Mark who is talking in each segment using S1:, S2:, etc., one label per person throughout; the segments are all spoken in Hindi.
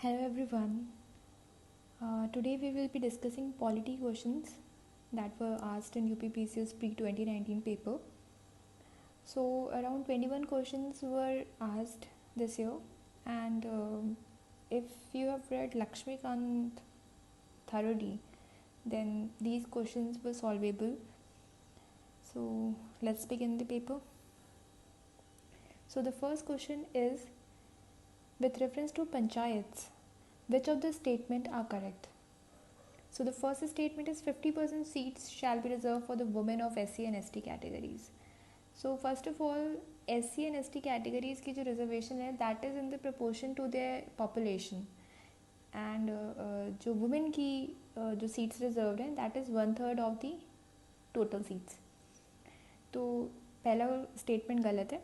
S1: Hello everyone. Today we will be discussing polity questions that were asked in UPPC's pre-2019 paper. So around 21 questions were asked this year, and if you have read Lakshmikant thoroughly, then these questions were solvable. So let's begin the paper. So the first question is, with reference to panchayats, which of the statement are correct? So the first statement is 50% seats shall be reserved for the women of SC and ST categories. So first of all, SC and ST categories की जो reservation है, that is in the proportion to their population. And जो women की जो seats reserved हैं, that is 1/3 of the total seats. तो पहला statement गलत है.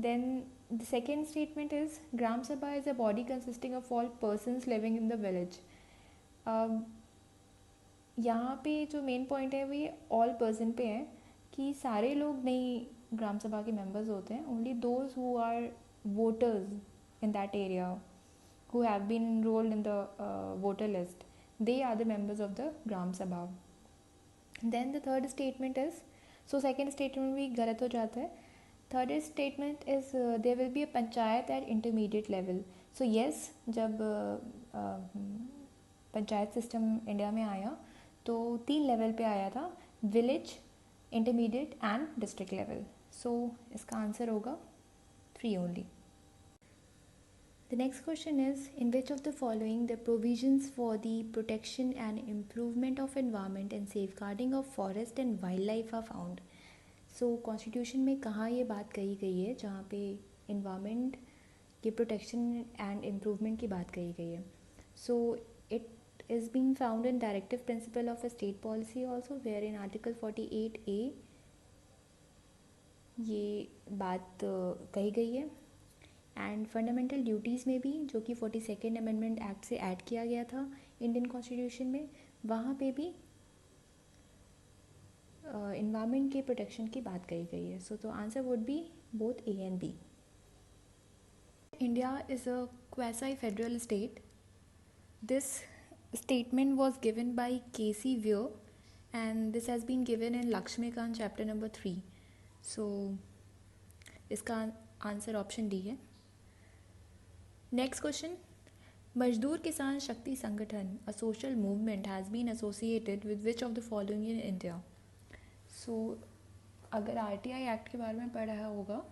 S1: Then the second statement is Gram Sabha is a body consisting of all persons living in the village. यहाँ पे जो मेन पॉइंट है वो ये ऑल पर्सन पे है कि सारे लोग नहीं ग्राम सभा के मेंबर्स होते हैं. Only those who are voters in that area who have been enrolled in the voter list, they are the members of the gram sabha. Then the third statement is, so second statement भी गलत हो जाता है. Third statement is there will be a panchayat at intermediate level. So yes, जब पंचायत सिस्टम इंडिया में आया तो 3 लेवल पे आया था, village, intermediate and district level. So इसका आंसर होगा 3 only. The next question is, in which of the following the provisions for the protection and improvement of environment and safeguarding of forest and wild life are found. So constitution में कहाँ ये बात कही गई है जहाँ पे इन्वायरमेंट के प्रोटेक्शन एंड इम्प्रूवमेंट की बात कही गई है? So it is being found in directive principle of a state policy also, where in article 48A ये बात कही गई है. एंड फंडामेंटल ड्यूटीज़ में भी, जो कि 42nd अमेंडमेंट एक्ट से ऐड किया गया था इंडियन कॉन्स्टिट्यूशन में, वहाँ पे भी इन्वायरमेंट के प्रोटेक्शन की बात कही गई है. सो तो answer would be both A and B. India is a quasi federal state. This statement was given by K.C. Weir, and this has been given in Lakshmikant chapter number 3. So इसका आंसर ऑप्शन डी है. Next question, Mazdoor Kisan Shakti Sangathan, a social movement, has been associated with which of the following in India? So अगर RTI एक्ट के बारे में पढ़ा होगा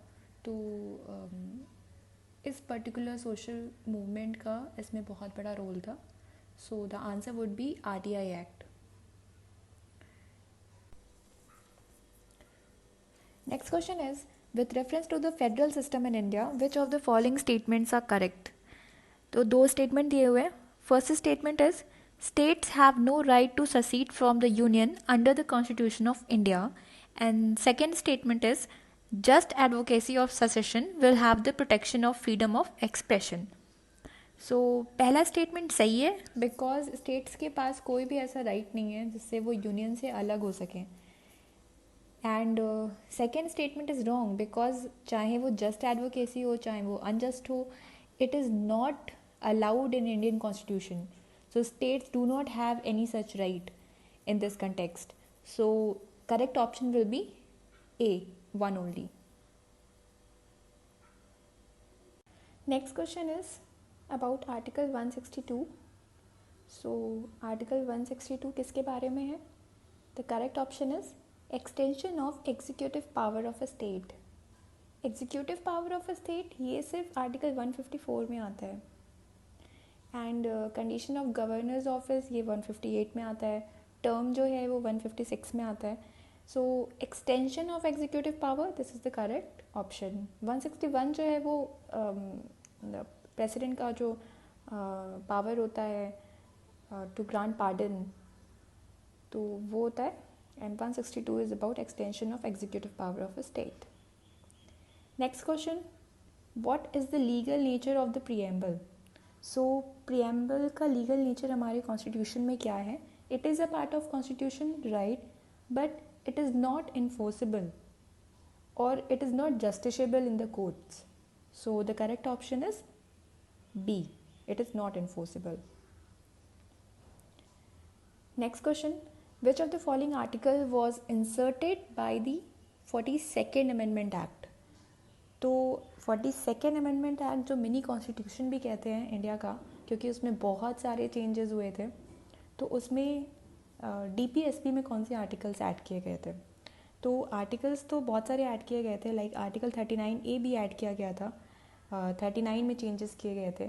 S1: तो इस पर्टिकुलर सोशल मूवमेंट का इसमें बहुत बड़ा रोल था. So the answer would be RTI Act. Next question is, with reference to the federal system in India, which of the following statements are correct? तो 2 statement दिए हुए हैं. First statement is, states have no right to secede from the union under the Constitution of India. And second statement is, just advocacy of secession will have the protection of freedom of expression. सो पहला स्टेटमेंट सही है, बिकॉज स्टेट्स के पास कोई भी ऐसा राइट नहीं है जिससे वो यूनियन से अलग हो सकें. And second statement is wrong, because चाहे वो जस्ट एडवोकेसी हो चाहे वो अनजस्ट हो, it is not allowed in Indian constitution. So states do not have any such right in this context. So correct option will B A, 1 only. Next question is about Article 162. So Article 162 किसके बारे में है? The correct option is extension of executive power of a state. Executive power of a state ये सिर्फ Article 154 में आता है. And condition of governor's office ये 158 में आता है. Term जो है वो 156 में आता है. So extension of executive power, this is the correct option. 161 जो है वो प्रेसिडेंट का जो पावर होता है टू ग्रांट पार्डन, तो वो होता है. And 162 is about extension of executive power of a state. Next question, what is the legal nature of the preamble? So preamble का लीगल नेचर हमारे कॉन्स्टिट्यूशन में क्या है? It is a part of constitution, right, but it is not enforceable और it is not justiciable in the courts. So the correct option is B. It is not enforceable. Next question, which of the following article was inserted by the 42nd Amendment Act? तो 42nd Amendment Act जो मिनी कॉन्स्टिट्यूशन भी कहते हैं इंडिया का, क्योंकि उसमें बहुत सारे चेंजेस हुए थे, तो उसमें DPSP में कौन से आर्टिकल्स ऐड किए गए थे? तो आर्टिकल्स तो बहुत सारे ऐड किए गए थे, लाइक आर्टिकल 39A भी ऐड किया गया था, 39 में चेंजेस किए गए थे.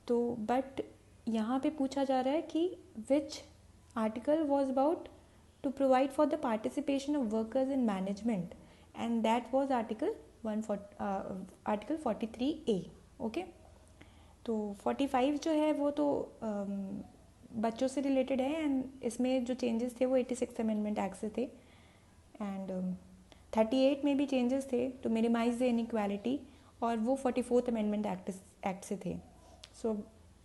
S1: तो बट यहाँ पे पूछा जा रहा है कि which article was about to provide for the participation of workers in management, and that was article 43A. Okay, तो 45 जो है वो तो बच्चों से रिलेटेड है, एंड इसमें जो चेंजेस थे वो 86 अमेंडमेंट एक्ट से थे, एंड 38 में भी चेंजेस थे टू मिनिमाइज द इनइक्वालिटी, और वो 44th अमेंडमेंट एक्ट से थे. सो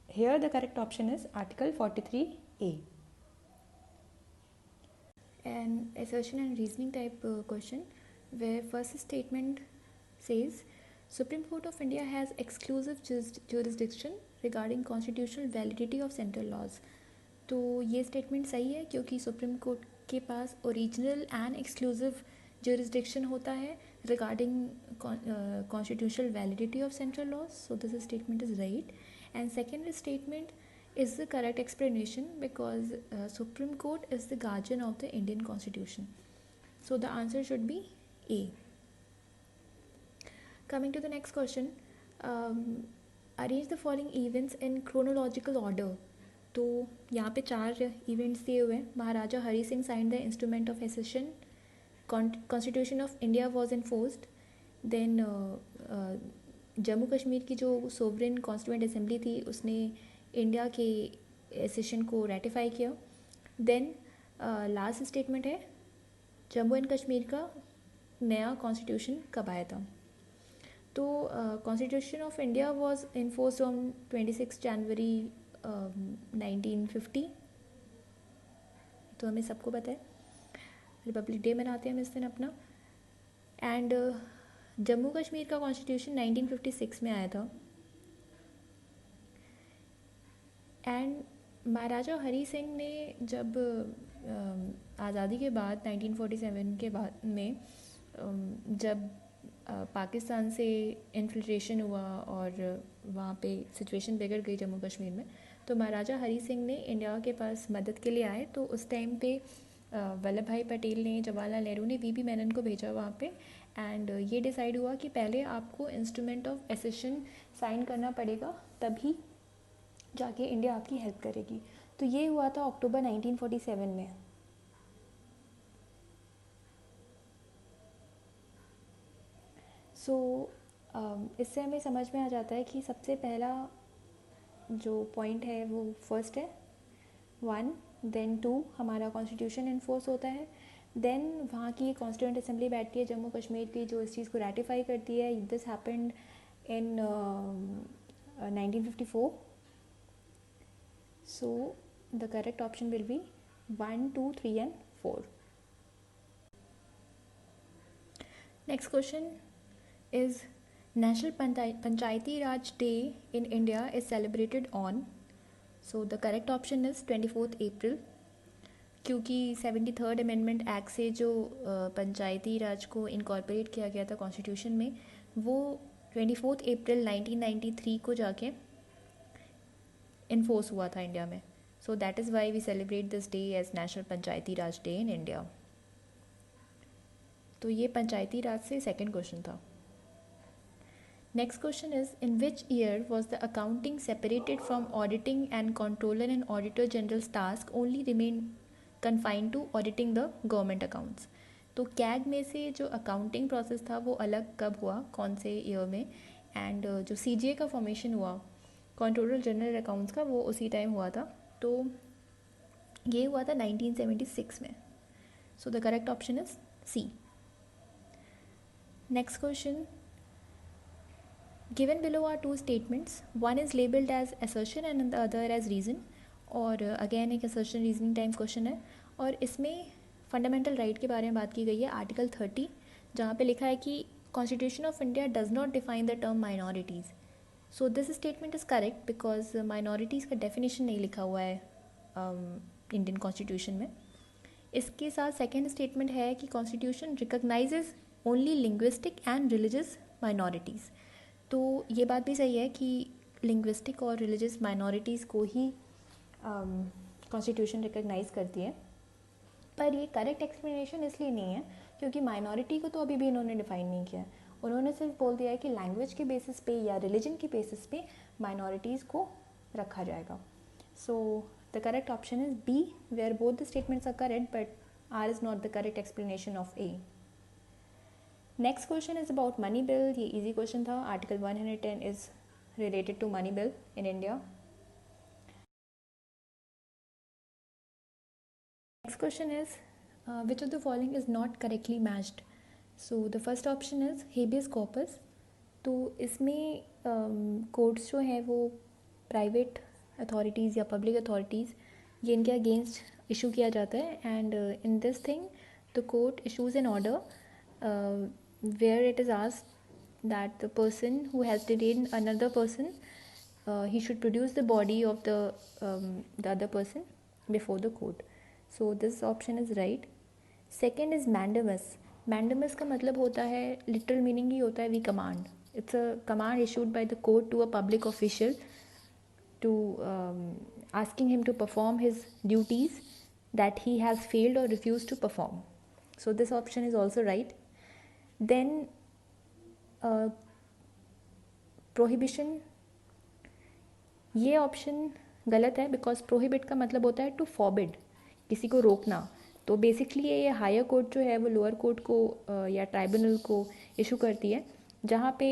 S1: here the correct option is article 43A. An assertion and reasoning type question, where first statement says Supreme Court of India has exclusive jurisdiction regarding constitutional validity of central laws. तो ये स्टेटमेंट सही है, क्योंकि सुप्रीम कोर्ट के पास ओरिजिनल एंड एक्सक्लूसिव jurisdiction होता है regarding constitutional validity of central laws. So this statement is right, and second statement is the correct explanation, because Supreme Court is the guardian of the Indian Constitution. So the answer should be A. Coming to the next question, arrange the following events in chronological order. तो यहाँ पे 4 इवेंट्स दिए हुए हैं. Maharaja Hari Singh signed the instrument of accession, constitution of India was enforced, then Jammu Kashmir की जो सोवरेन कॉन्स्टिट्यूएंट असेंबली थी उसने इंडिया के एसेशन को रेटिफाई किया, देन लास्ट स्टेटमेंट है जम्मू एंड कश्मीर का नया कॉन्स्टिट्यूशन कब आया था. तो constitution of India was enforced on 26 जनवरी 1950. तो हमें सबको पता है रिपब्लिक डे मनाते हैं हम इस दिन अपना. एंड जम्मू कश्मीर का कॉन्स्टिट्यूशन 1956 में आया था. एंड महाराजा हरी सिंह ने जब आज़ादी के बाद 1947 के बाद में जब पाकिस्तान से इन्फिल्ट्रेशन हुआ और वहाँ पे सिचुएशन बिगड़ गई जम्मू कश्मीर में, तो महाराजा हरी सिंह ने इंडिया के पास मदद के लिए आए. तो उस टाइम पे वल्लभ भाई पटेल ने, जवाहरलाल नेहरू ने वीपी मेनन को भेजा वहाँ पे, एंड ये डिसाइड हुआ कि पहले आपको इंस्ट्रूमेंट ऑफ एसेशन साइन करना पड़ेगा, तभी जाके इंडिया आपकी हेल्प करेगी. तो ये हुआ था अक्टूबर 1947 में. सो इससे हमें समझ में आ जाता है कि सबसे पहला जो पॉइंट है वो फर्स्ट है 1, देन 2 हमारा कॉन्स्टिट्यूशन इन्फोर्स होता है, देन वहाँ की कॉन्स्टिट्यूएंट असेंबली बैठती है जम्मू कश्मीर की जो इस चीज़ को रेटिफाई करती है. This happened in 1954. So the correct option will be 1, 2, 3 and 4. Next question is National Panchayati Raj Day in India is celebrated on. So the correct option is 24th April, क्योंकि 73rd अमेंडमेंट एक्ट से जो पंचायती राज को इनकॉर्पोरेट किया गया था कॉन्स्टिट्यूशन में, वो 24th अप्रैल 1993 को जाके इन्फोर्स हुआ था इंडिया में. So that is why we celebrate this day as national panchayati raj day in India. तो ये पंचायती राज से सेकंड क्वेश्चन था. Next question is in which year was the accounting separated from auditing and controller and auditor generals task only remain confined to auditing the government accounts. तो कैग में से जो अकाउंटिंग प्रोसेस था वो अलग कब हुआ, कौन से ईयर में, एंड जो CGA का फॉर्मेशन हुआ कंट्रोलर जनरल अकाउंट्स का, वो उसी टाइम हुआ था. तो ये हुआ था 1976 में. So the correct option is C. Next question, given below are 2 स्टेटमेंट्स, one is labelled as assertion and the other as reason. और अगेन एक असर्शन रीजनिंग टाइम क्वेश्चन है, और इसमें फंडामेंटल राइट के बारे में बात की गई है, आर्टिकल 30, जहाँ पे लिखा है कि constitution of India does not define the term minorities. So this statement is correct because minorities का डेफिनेशन नहीं लिखा हुआ है इंडियन कॉन्स्टिट्यूशन में. इसके साथ सेकेंड स्टेटमेंट है कि constitution recognises only linguistic and religious minorities. तो ये बात भी सही है कि लिंग्विस्टिक और रिलीजियस माइनॉरिटीज़ को ही कॉन्स्टिट्यूशन रिकॉग्नाइज करती है. पर ये करेक्ट एक्सप्लेनेशन इसलिए नहीं है क्योंकि माइनॉरिटी को तो अभी भी इन्होंने डिफाइन नहीं किया है. उन्होंने सिर्फ बोल दिया है कि लैंग्वेज के बेसिस पे या रिलीजन के बेसिस पे माइनॉरिटीज़ को रखा जाएगा. So the correct option is B, where both the statements are correct but R is not the correct explanation of A. Next question is about money bill. ये इजी क्वेश्चन था. Article 110 is related to money bill in India. Next question is which of the following is not correctly matched? So the first option is habeas corpus. तो इसमें कोर्ट्स जो है वो प्राइवेट अथॉरिटीज़ या पब्लिक अथॉरिटीज़ ये इनके अगेंस्ट इशू किया जाता है. And in this thing the court issues an order where it is asked that the person who has detained another person, he should produce the body of the other person before the court. So this option is right. Second is mandamus. Mandamus का मतलब होता है, literal meaning ही होता है we command. It's a command issued by the court to a public official to asking him to perform his duties that he has failed or refused to perform. So this option is also right. Then prohibition, ये ऑप्शन गलत है बिकॉज प्रोहिबिट का मतलब होता है टू फॉरबिड, किसी को रोकना. तो बेसिकली ये हायर कोर्ट जो है वो लोअर कोर्ट को या ट्राइब्यूनल को इशू करती है, जहाँ पे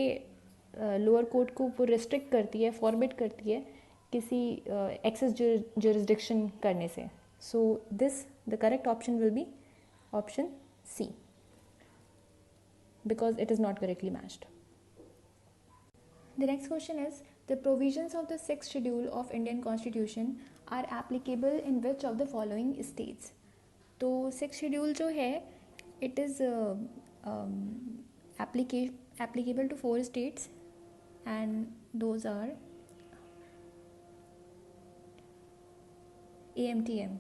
S1: लोअर कोर्ट को वो रिस्ट्रिक्ट करती है, फॉरबिड करती है किसी एक्सेस जुरिस्डिक्शन करने से. So this the correct option will be option C because it is not correctly matched. The next question is the provisions of the 6th schedule of Indian Constitution are applicable in which of the following states? तो 6th schedule जो है it is applicable to 4 states and those are AMTM,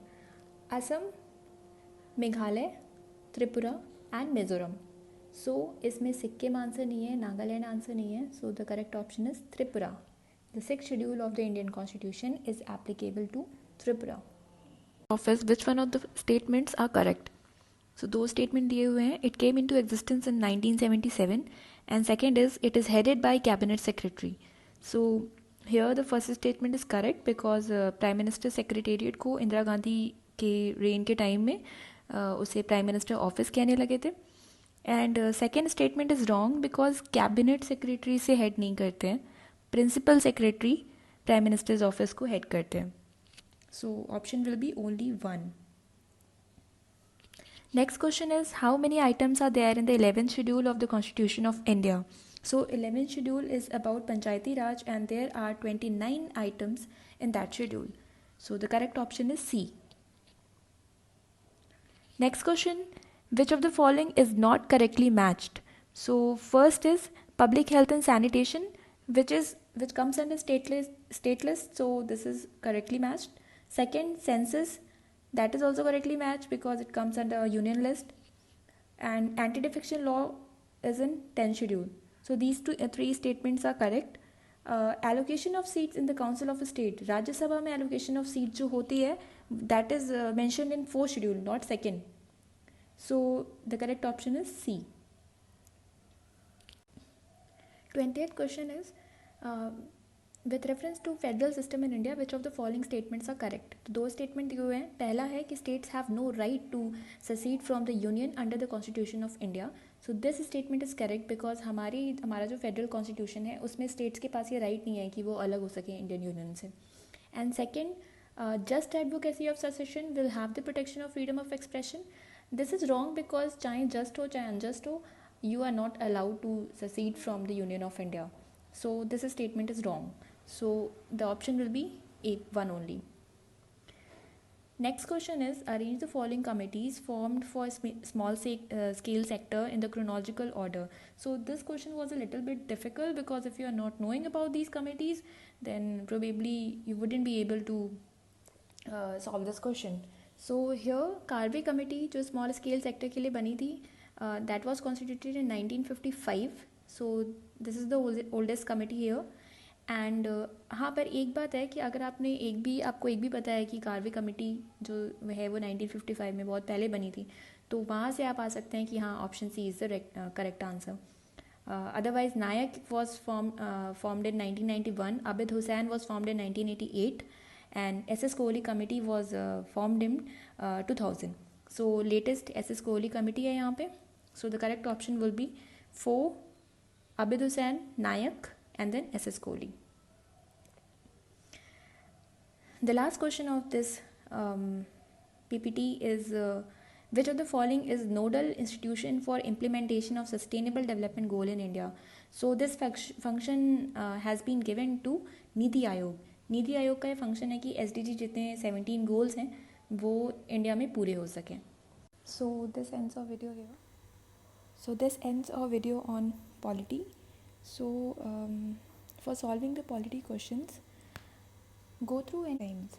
S1: Assam, Meghalaya, Tripura and Mizoram. सो इसमें सिक्किम आंसर नहीं है, नागालैंड आंसर नहीं है. So the correct option is Tripura. The 6th schedule of the Indian constitution is applicable to Tripura. Office which one of the statements are correct? So 2 statement दिए हुए हैं. It came into existence in 1977 and second is it is headed by cabinet secretary. So here the first statement is correct because prime minister secretariat को इंदिरा गांधी के रेन के टाइम में उसे प्राइम मिनिस्टर ऑफिस कहने लगे थे. And second statement is wrong because cabinet secretary से हेड नहीं करते हैं, principal secretary prime ministers office को हेड करते हैं. So option will be only 1. Next question is how many items are there in the 11th schedule of the constitution of India? So 11th schedule is about panchayati raj and there are 29 items in that schedule. So the correct option is C. Next question, which of the following is not correctly matched? So first is public health and sanitation, which comes under state list, so this is correctly matched. Second, census, that is also correctly matched because it comes under union list. And anti-defection law is in 10th schedule. So these 3 statements are correct. Allocation of seats in the council of a state, Rajya Sabha में allocation of seats जो होती है that is mentioned in 4th schedule, not 2nd. So the correct option is C. 20th question is with reference to federal system in India, which of the following statements are correct? तो 2 statement दिए हुए हैं. पहला है कि states have no right to secede from the union under the constitution of India. So this statement is correct because हमारा जो federal constitution है उसमें states के पास ये right नहीं है कि वो अलग हो सके Indian union से. And second, just advocacy of secession will have the protection of freedom of expression. This is wrong because चाहे just हो चाहे unjust हो, you are not allowed to secede from the Union of India. So this statement is wrong. So the option will be 1 only. Next question is, arrange the following committees formed for small scale sector in the chronological order. So this question was a little bit difficult because if you are not knowing about these committees, then probably you wouldn't be able to solve this question. So here Karve committee जो small scale sector के लिए बनी थी, that was constituted in 1955. So this is the oldest committee here. And हाँ, पर एक बात है कि अगर आपको एक भी पता है कि कार्वे कमेटी जो है वो 1955 में बहुत पहले बनी थी, तो वहाँ से आप आ सकते हैं कि हाँ, option C is the correct answer. Otherwise, Nayak was formed in 1991, Abid Hussain was formed in 1988, and SS Kohli committee was formed in 2000. So latest SS Kohli committee है यहाँ पे. So the correct option will be 4, Abid Hussain, Nayak, and then SS Kohli. The last question of this PPT is, which of the following is nodal institution for implementation of sustainable development goal in India? So this function has been given to NITI Aayog. NITI Aayog का ये फंक्शन है कि SDG जितने 17 गोल्स हैं वो इंडिया में पूरे हो सकें. So this ends our video here. So this ends our video on polity. So for solving the polity questions, go through and times.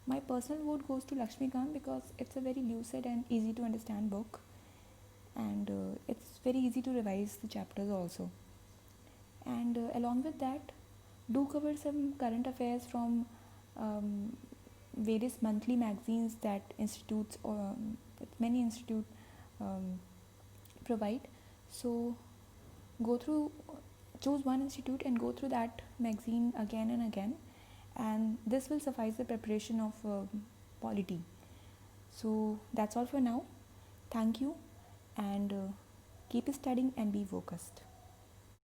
S1: My personal vote goes to Lakshmikant because it's a very lucid and easy to understand book, and it's very easy to revise the chapters also. And along with that, do cover some current affairs from various monthly magazines that institutes or many institute provide. So choose one institute and go through that magazine again and again, and this will suffice the preparation of polity. So that's all for now. Thank you, and keep studying and be focused.